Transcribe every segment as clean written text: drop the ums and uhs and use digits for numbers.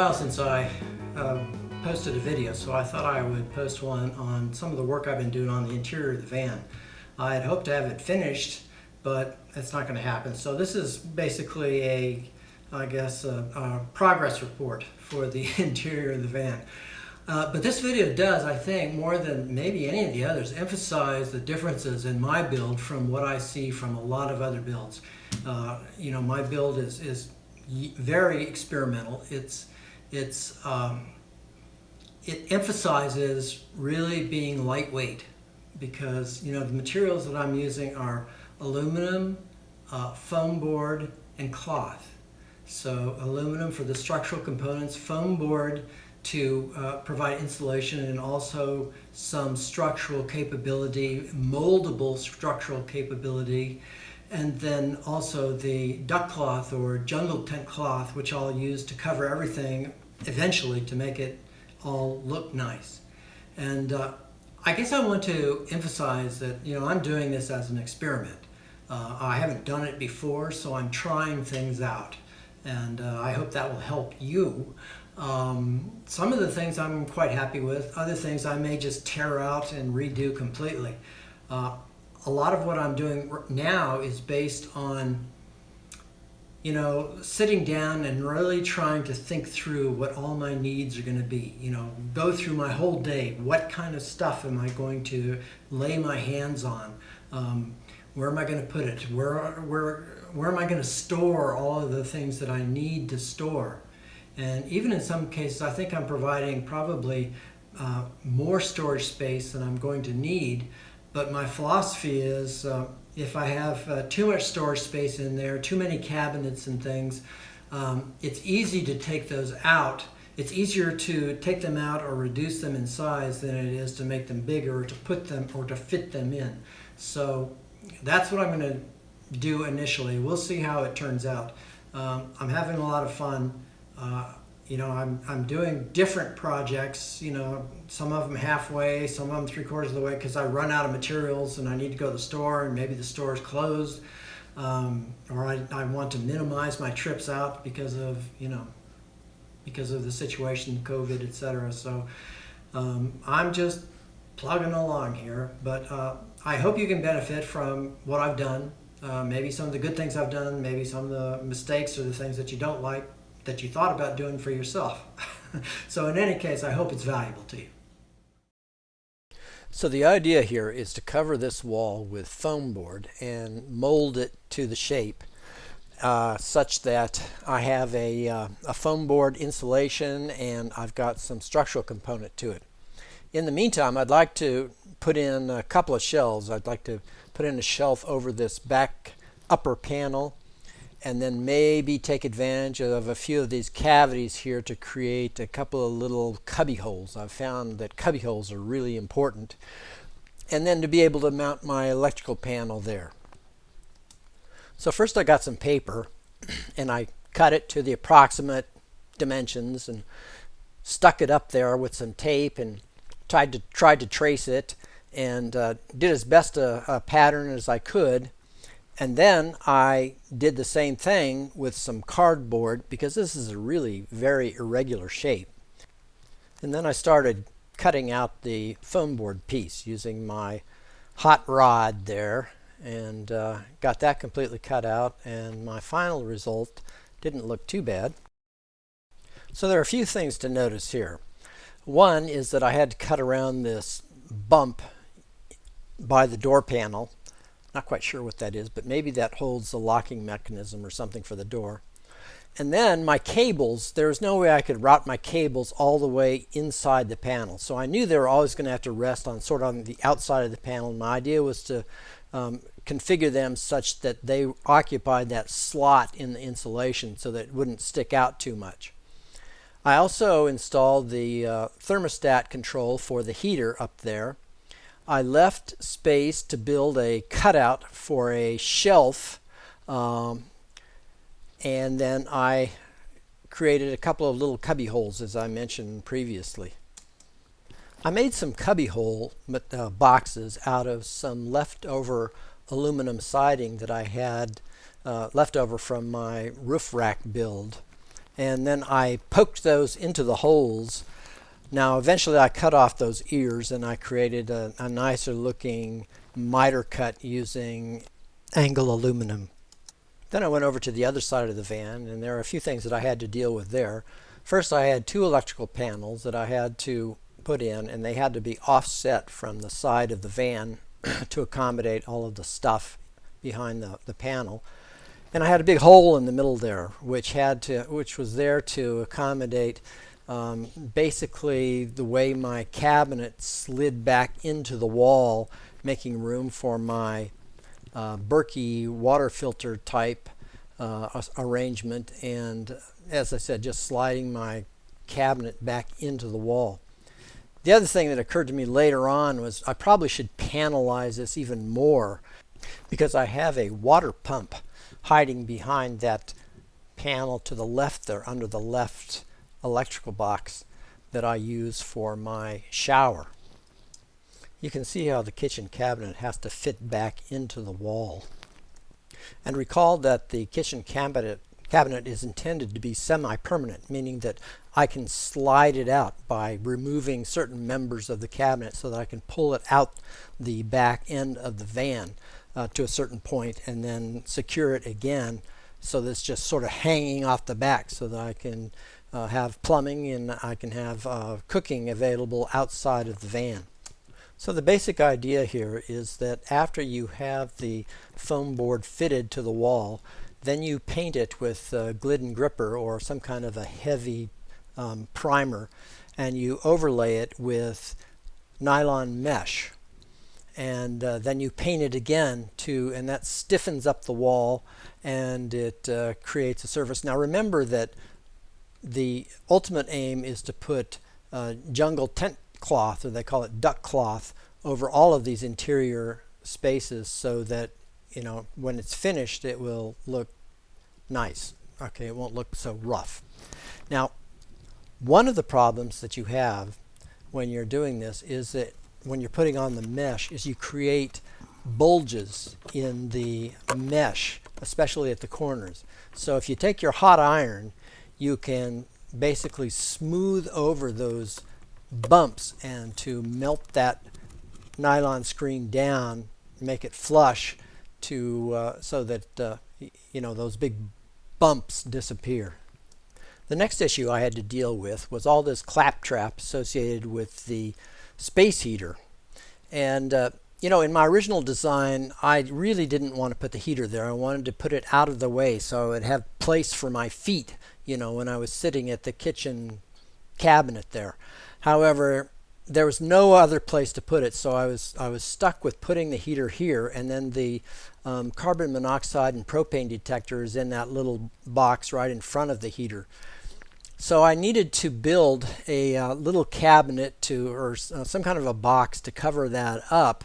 while since I posted a video, so I thought I would post one on some of the work I've been doing on the interior of the van. I had hoped to have it finished, but it's not going to happen. So this is basically a progress report for the interior of the van. But this video does, I think, more than maybe any of the others, emphasize the differences in my build from what I see from a lot of other builds. My build is very experimental. It emphasizes really being lightweight because the materials that I'm using are aluminum, foam board, and cloth. So aluminum for the structural components, foam board to provide insulation, and also some structural capability, moldable structural capability, and then also the duck cloth or jungle tent cloth, which I'll use to cover everything eventually to make it all look nice. And I guess I want to emphasize that I'm doing this as an experiment. I haven't done it before, so I'm trying things out, and I hope that will help you. Some of the things I'm quite happy with, other things I may just tear out and redo completely. A lot of what I'm doing now is based on sitting down and really trying to think through what all my needs are going to be. Go through my whole day. What kind of stuff am I going to lay my hands on? Where am I going to put it? Where am I going to store all of the things that I need to store? And even in some cases, I think I'm providing probably more storage space than I'm going to need. But my philosophy is if I have too much storage space in there, too many cabinets and things, it's easy to take those out. It's easier to take them out or reduce them in size than it is to make them bigger or to put them or to fit them in. So that's what I'm going to do initially. We'll see how it turns out. I'm having a lot of fun. I'm doing different projects, some of them halfway, some of them 3/4 of the way, because I run out of materials and I need to go to the store and maybe the store is closed, or I want to minimize my trips out because of the situation, COVID, etc. So I'm just plugging along here, but I hope you can benefit from what I've done, maybe some of the good things I've done, maybe some of the mistakes or the things that you don't like, that you thought about doing for yourself. So in any case, I hope it's valuable to you. So the idea here is to cover this wall with foam board and mold it to the shape such that I have a foam board insulation and I've got some structural component to it. In the meantime, I'd like to put in a couple of shelves. I'd like to put in a shelf over this back upper panel, and then maybe take advantage of a few of these cavities here to create a couple of little cubby holes. I've found that cubby holes are really important. And then to be able to mount my electrical panel there. So first I got some paper and I cut it to the approximate dimensions and stuck it up there with some tape and tried to trace it, and did as best a pattern as I could. And then I did the same thing with some cardboard, because this is a really very irregular shape. And then I started cutting out the foam board piece using my hot rod there, and got that completely cut out, and my final result didn't look too bad. So there are a few things to notice here. One is that I had to cut around this bump by the door panel. Not quite sure what that is, but maybe that holds the locking mechanism or something for the door. And then my cables, there was no way I could route my cables all the way inside the panel. So I knew they were always going to have to rest on sort of on the outside of the panel. And my idea was to configure them such that they occupied that slot in the insulation so that it wouldn't stick out too much. I also installed the thermostat control for the heater up there. I left space to build a cutout for a shelf, and then I created a couple of little cubby holes, as I mentioned previously. I made some cubby hole boxes out of some leftover aluminum siding that I had left over from my roof rack build. and then I poked those into the holes. Now eventually I cut off those ears and I created a nicer looking miter cut using angle aluminum. Then I went over to the other side of the van, and there are a few things that I had to deal with there. First, I had two electrical panels that I had to put in, and they had to be offset from the side of the van to accommodate all of the stuff behind the panel. And I had a big hole in the middle there, which was there to accommodate basically the way my cabinet slid back into the wall, making room for my Berkey water filter type arrangement, and as I said, just sliding my cabinet back into the wall. The other thing that occurred to me later on was I probably should panelize this even more, because I have a water pump hiding behind that panel to the left there, under the left electrical box that I use for my shower. You can see how the kitchen cabinet has to fit back into the wall. And recall that the kitchen cabinet is intended to be semi-permanent, meaning that I can slide it out by removing certain members of the cabinet so that I can pull it out the back end of the van to a certain point and then secure it again so that it's just sort of hanging off the back, so that I can have plumbing and I can have cooking available outside of the van. So the basic idea here is that after you have the foam board fitted to the wall, then you paint it with Glidden gripper or some kind of a heavy primer, and you overlay it with nylon mesh, and then you paint it again and that stiffens up the wall, and it creates a surface. Now remember that the ultimate aim is to put jungle tent cloth, or they call it duck cloth, over all of these interior spaces so that, you know, when it's finished it will look nice. Okay, it won't look so rough. Now, one of the problems that you have when you're doing this is that when you're putting on the mesh is you create bulges in the mesh, especially at the corners. So if you take your hot iron, you can basically smooth over those bumps, and to melt that nylon screen down, make it flush so that you know, those big bumps disappear. The next issue I had to deal with was all this claptrap associated with the space heater. And you know, in my original design, I really didn't want to put the heater there. I wanted to put it out of the way so it would have place for my feet, you know, when I was sitting at the kitchen cabinet there. However, there was no other place to put it, so I was stuck with putting the heater here, and then the carbon monoxide and propane detector is in that little box right in front of the heater. So I needed to build a little cabinet or some kind of a box to cover that up.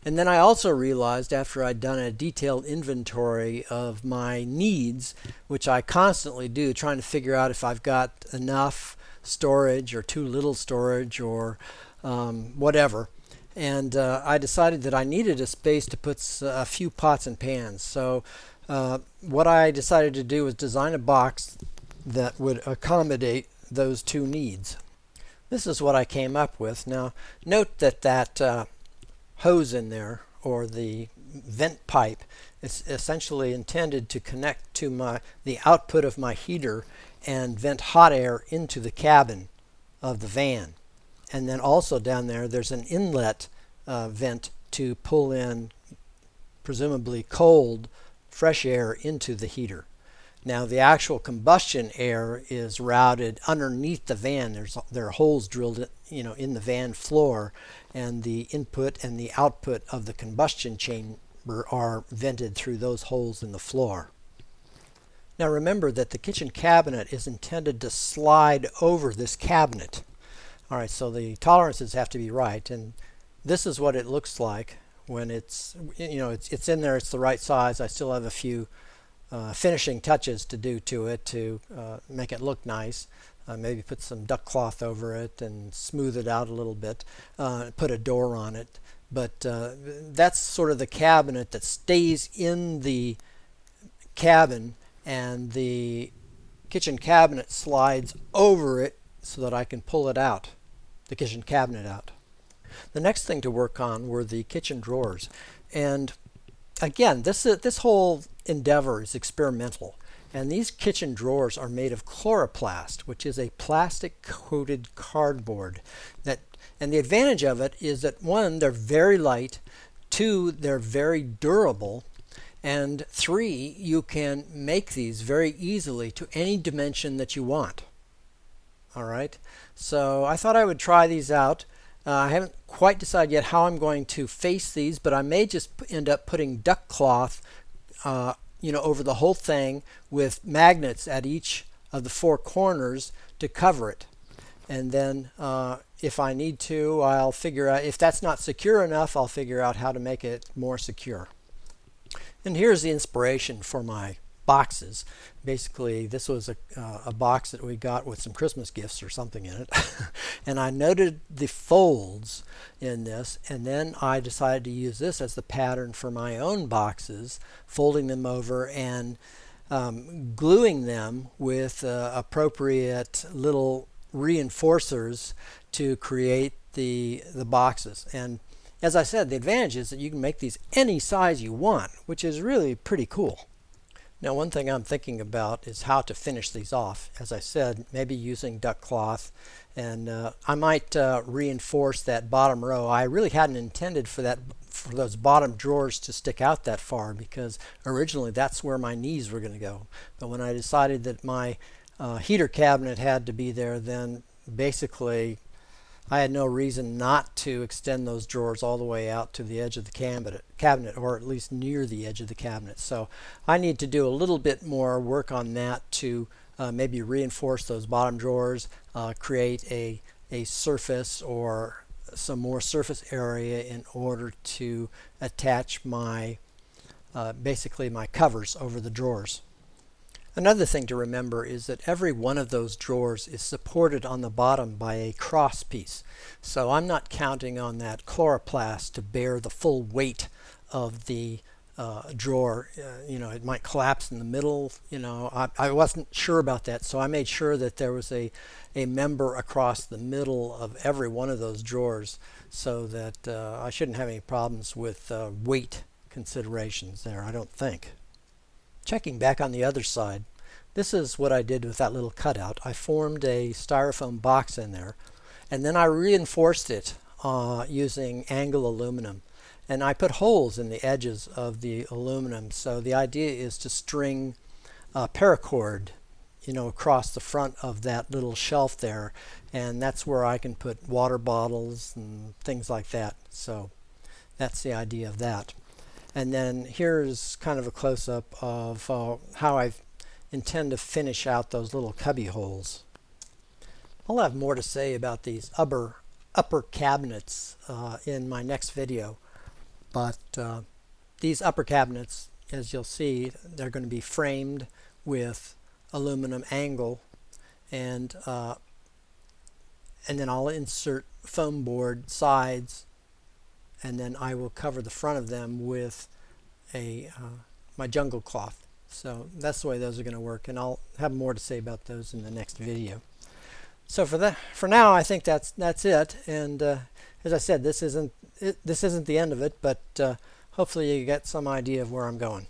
And then I also realized, after I'd done a detailed inventory of my needs, which I constantly do, trying to figure out if I've got enough storage or too little storage or whatever, and I decided that I needed a space to put a few pots and pans. So what I decided to do was design a box that would accommodate those two needs. This is what I came up with. Now note that hose in there, or the vent pipe, is essentially intended to connect to the output of my heater and vent hot air into the cabin of the van. And then also down there's an inlet vent to pull in presumably cold, fresh air into the heater. Now the actual combustion air is routed underneath the van. There are holes drilled, you know, in the van floor, and the input and the output of the combustion chamber are vented through those holes in the floor. Now remember that the kitchen cabinet is intended to slide over this cabinet. All right, so the tolerances have to be right, and this is what it looks like when it's, you know, it's in there. It's the right size. I still have a few finishing touches to do to it to make it look nice. Maybe put some duck cloth over it and smooth it out a little bit. Put a door on it. But that's sort of the cabinet that stays in the cabin, and the kitchen cabinet slides over it so that I can pull it out, the kitchen cabinet out. The next thing to work on were the kitchen drawers. And again, this whole endeavor is experimental. And these kitchen drawers are made of chloroplast, which is a plastic coated cardboard. And the advantage of it is that, one, they're very light, two, they're very durable, and three, you can make these very easily to any dimension that you want. All right, so I thought I would try these out. I haven't quite decided yet how I'm going to face these, but I may just end up putting duck cloth over the whole thing with magnets at each of the four corners to cover it. And then if I need to, I'll figure out, if that's not secure enough, I'll figure out how to make it more secure. And here's the inspiration for my boxes. Basically, this was a box that we got with some Christmas gifts or something in it. And I noted the folds in this, and then I decided to use this as the pattern for my own boxes, folding them over and gluing them with appropriate little reinforcers to create the boxes. And as I said, the advantage is that you can make these any size you want, which is really pretty cool. Now, one thing I'm thinking about is how to finish these off. As I said, maybe using duck cloth, and I might reinforce that bottom row. I really hadn't intended for those bottom drawers to stick out that far, because originally that's where my knees were going to go. But when I decided that my heater cabinet had to be there, then basically I had no reason not to extend those drawers all the way out to the edge of the cabinet, or at least near the edge of the cabinet. So I need to do a little bit more work on that to maybe reinforce those bottom drawers, create a surface or some more surface area in order to attach my basically my covers over the drawers. Another thing to remember is that every one of those drawers is supported on the bottom by a cross piece. So I'm not counting on that chloroplast to bear the full weight of the drawer. It might collapse in the middle. I wasn't sure about that, so I made sure that there was a member across the middle of every one of those drawers, so that I shouldn't have any problems with weight considerations there, I don't think. Checking back on the other side, this is what I did with that little cutout. I formed a styrofoam box in there, and then I reinforced it using angle aluminum. And I put holes in the edges of the aluminum. So the idea is to string paracord, across the front of that little shelf there, and that's where I can put water bottles and things like that. So that's the idea of that. And then here's kind of a close-up of how I intend to finish out those little cubby holes. I'll have more to say about these upper cabinets in my next video. But these upper cabinets, as you'll see, they're going to be framed with aluminum angle, and then I'll insert foam board sides, and then I will cover the front of them with my jungle cloth. So that's the way those are going to work, and I'll have more to say about those in the next video. So for now, I think that's it. And as I said, this isn't the end of it, but hopefully you get some idea of where I'm going.